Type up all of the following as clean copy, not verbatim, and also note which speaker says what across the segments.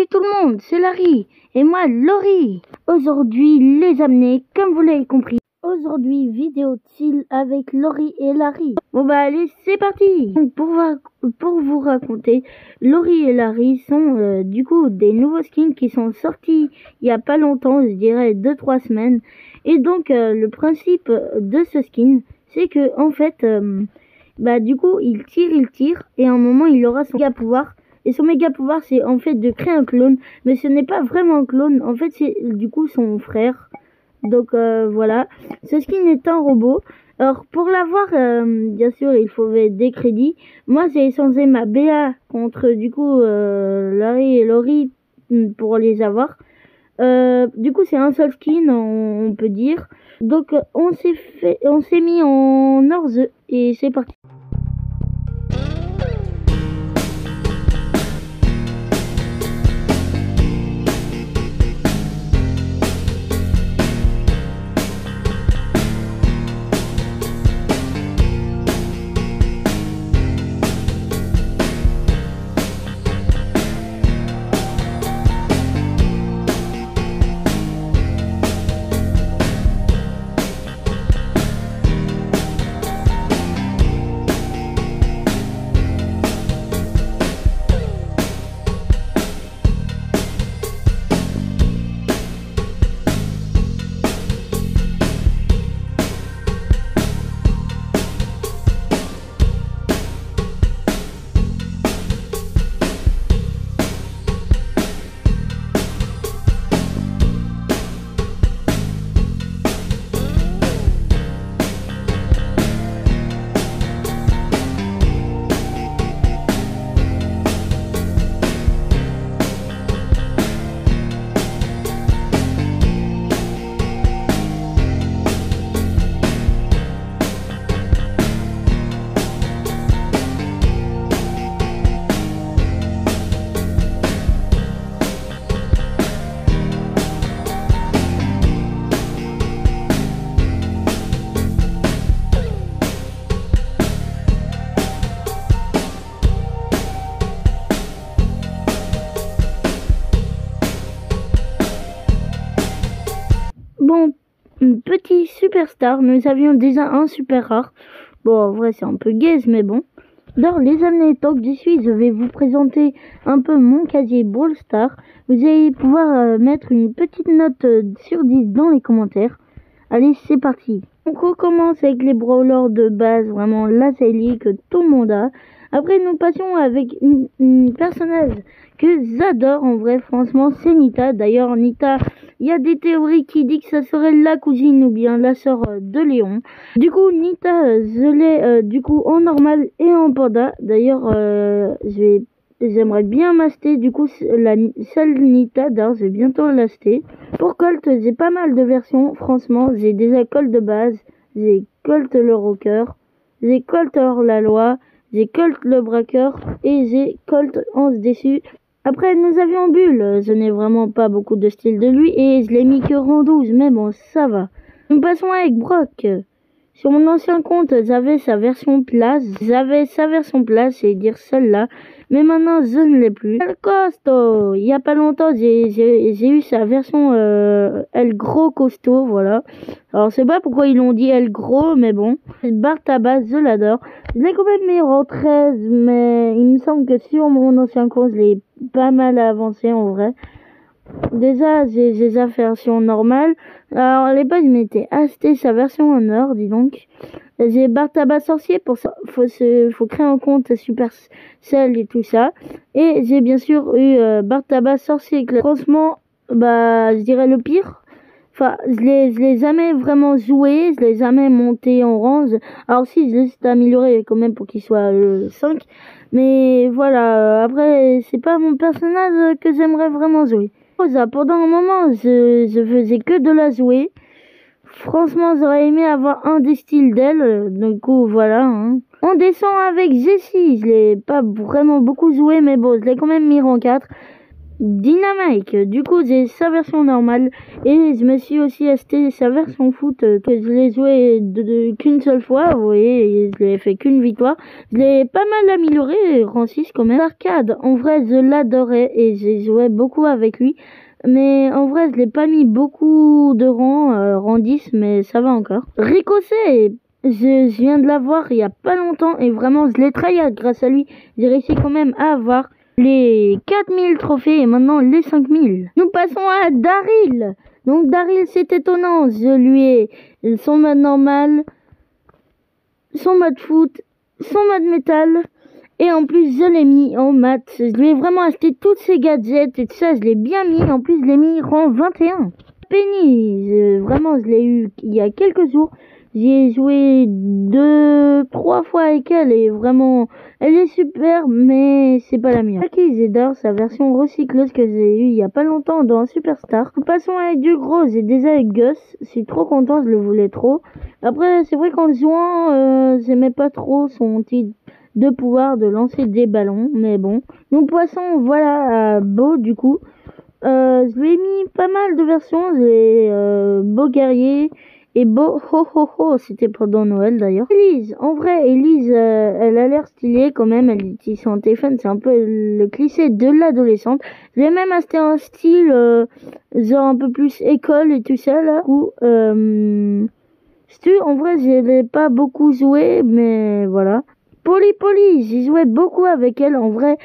Speaker 1: Salut tout le monde, c'est Larry et moi Laurie. Aujourd'hui les amis, comme vous l'avez compris, aujourd'hui vidéo de chill avec Laurie et Larry. Bon bah allez, c'est parti. Donc, pour vous raconter, Laurie et Larry sont du coup des nouveaux skins qui sont sortis il y a pas longtemps, je dirais 2-3 semaines. Et donc le principe de ce skin, c'est que en fait, bah du coup il tire et à un moment il aura son méga pouvoir. Et son méga pouvoir, c'est en fait de créer un clone. Mais ce n'est pas vraiment un clone. En fait, c'est du coup son frère. Donc voilà. Ce skin est un robot. Alors pour l'avoir, bien sûr, il faut des crédits. Moi, j'ai échangé ma BA contre du coup Larry et Laurie pour les avoir. Du coup, c'est un seul skin, on peut dire. Donc on s'est mis en Orze et c'est parti. Bon, petit superstar, nous avions déjà un super rare. Bon, en vrai, c'est un peu gaze, mais bon. Alors, les amis, tant que j'y suis, je vais vous présenter un peu mon casier Brawl Stars. Vous allez pouvoir mettre une petite note sur 10 dans les commentaires. Allez, c'est parti. Donc, on commence avec les brawlers de base, vraiment la série que tout le monde a. Après, nous passons avec une personnage que j'adore en vrai, franchement, c'est Nita. D'ailleurs, Nita, il y a des théories qui disent que ça serait la cousine ou bien la sœur de Léon. Du coup, Nita, je l'ai du coup en normal et en panda. D'ailleurs, j'aimerais bien m'acheter du coup celle Nita. D'ailleurs, je vais bientôt l'acheter. Pour Colt, j'ai pas mal de versions. Franchement, j'ai déjà Colt de base, j'ai Colt le rocker, j'ai Colt hors la loi, j'ai Colt le braqueur et j'ai Colt 11 déçu. Après, nous avions Bull. Je n'ai vraiment pas beaucoup de style de lui et je l'ai mis que rang 12, mais bon, ça va. Nous passons avec Brock. Sur mon ancien compte, j'avais sa version place. C'est-à-dire celle-là. Mais maintenant, je ne l'ai plus. El Costo. Il y a pas longtemps, j'ai eu sa version El Gros Costaud, voilà. Alors, je sais pas pourquoi ils l'ont dit El Gros, mais bon. Bartabas, je l'adore. Je l'ai quand même mis en 13, mais il me semble que sur mon ancien compte, je l'ai pas mal avancé en vrai. Déjà, j'ai sa version normale. Alors, à l'époque, je m'étais acheté sa version en or, dis donc. J'ai Bartabas sorcier, pour ça, faut créer un compte Supercell et tout ça. Et j'ai bien sûr eu Bartabas sorcier. Franchement, bah, je dirais le pire. Enfin, je l'ai jamais vraiment joué, je l'ai jamais monté en rang. Alors si, je l'ai amélioré quand même pour qu'il soit le 5. Mais voilà, après, c'est pas mon personnage que j'aimerais vraiment jouer. Pendant un moment, je faisais que de la jouer. Franchement, j'aurais aimé avoir un des styles d'elle. Du coup, voilà. Hein. On descend avec Jessie. Je l'ai pas vraiment beaucoup joué, mais bon, je l'ai quand même mis en 4. Dynamite. Du coup, j'ai sa version normale et je me suis aussi acheté sa version foot que je l'ai joué qu'une seule fois. Vous voyez, je l'ai fait qu'une victoire. Je l'ai pas mal amélioré, rang 6 quand même. Arcade, en vrai, je l'adorais et j'ai joué beaucoup avec lui. Mais en vrai, je l'ai pas mis beaucoup de rang 10, mais ça va encore. Ricochet, je viens de l'avoir il y a pas longtemps et vraiment, je l'ai tryhard grâce à lui. J'ai réussi quand même à avoir les 4000 trophées et maintenant les 5000. Nous passons à Daryl. Donc Daryl, c'est étonnant. Je lui ai son mode normal, son mode foot, son mode métal. Et en plus, je l'ai mis en maths. Je lui ai vraiment acheté tous ces gadgets et tout ça. Je l'ai bien mis. En plus, je l'ai mis rang 21. Penny, vraiment, je l'ai eu il y a quelques jours. J'y ai joué 2-3 fois avec elle et vraiment, elle est super, mais c'est pas la meilleure. J'adore sa version recycleuse que j'ai eue il y a pas longtemps dans Superstar. Passons avec du gros, j'ai déjà avec Gus. Je suis trop content, je le voulais trop. Après, c'est vrai qu'en le jouant, j'aimais pas trop son titre de pouvoir de lancer des ballons, mais bon. Nous passons, voilà, à Beau, du coup. Je lui ai mis pas mal de versions. J'ai Beau Guerrier et Beau Ho Ho Ho, c'était pendant Noël d'ailleurs. Elise, en vrai, Elise, elle a l'air stylée quand même. Elle utilise son téléphone, c'est un peu le cliché de l'adolescente. Je lui ai même acheté un style genre un peu plus école et tout ça là. Du coup, en vrai, je n'ai pas beaucoup joué, mais voilà. Polly, j'ai joué beaucoup avec elle, en vrai,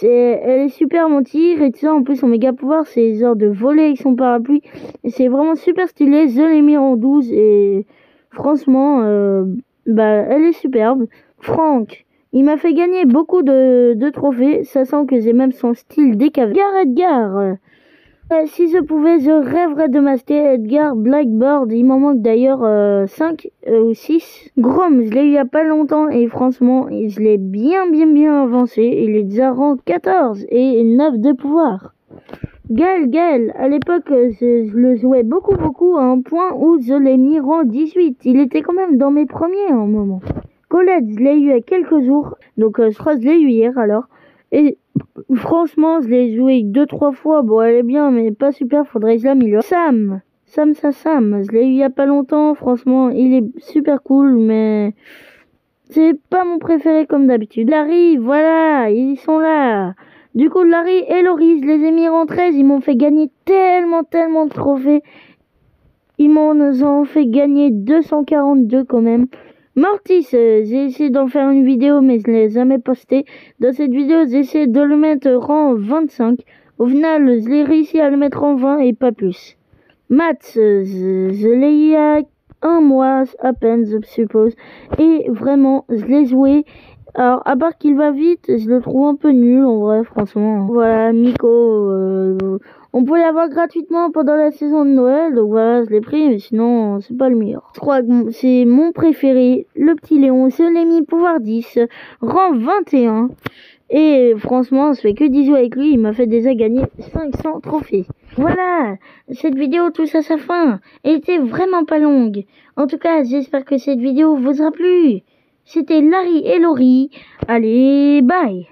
Speaker 1: elle est super mon tir et tout ça, en plus son méga pouvoir c'est genre de voler avec son parapluie, et c'est vraiment super stylé, je l'ai mis en 12 et franchement, elle est superbe. Franck, il m'a fait gagner beaucoup de trophées, ça sent que j'ai même son style décavé. Edgar, si je pouvais, je rêverais de m'acheter Edgar Blackbird. Il m'en manque d'ailleurs 5 ou 6. Grom, je l'ai eu il y a pas longtemps et franchement, je l'ai bien avancé. Il est déjà rang 14 et 9 de pouvoir. Gaël, à l'époque, je le jouais beaucoup à un point où je l'ai mis rang 18. Il était quand même dans mes premiers à un moment. Colette, je l'ai eu il y a quelques jours. Donc je crois que je l'ai eu hier alors. Et franchement, je l'ai joué 2-3 fois. Bon, elle est bien, mais pas super. Faudrait que je l'améliore. Sam. Je l'ai eu il y a pas longtemps. Franchement, il est super cool, mais c'est pas mon préféré comme d'habitude. Larry, voilà, ils sont là. Du coup, Larry et Laurie, je les ai mis en 13. Ils m'ont fait gagner tellement de trophées. Ils m'en ont fait gagner 242 quand même. Mortis, j'ai essayé d'en faire une vidéo mais je ne l'ai jamais postée. Dans cette vidéo, j'ai essayé de le mettre rang 25. Au final, je l'ai réussi à le mettre en 20 et pas plus. Maths, je l'ai eu il y a un mois à peine, je suppose. Et vraiment, je l'ai joué. Alors, à part qu'il va vite, je le trouve un peu nul en vrai, franchement. Voilà, Miko, on peut l'avoir gratuitement pendant la saison de Noël, donc voilà, je l'ai pris, mais sinon, c'est pas le meilleur. Je crois que c'est mon préféré, le petit Léon, je l'ai mis pouvoir 10, rang 21. Et franchement, je fais que 10 jours avec lui, il m'a fait déjà gagner 500 trophées. Voilà, cette vidéo touche à sa fin. Elle était vraiment pas longue. En tout cas, j'espère que cette vidéo vous aura plu. C'était Larry et Laurie. Allez, bye!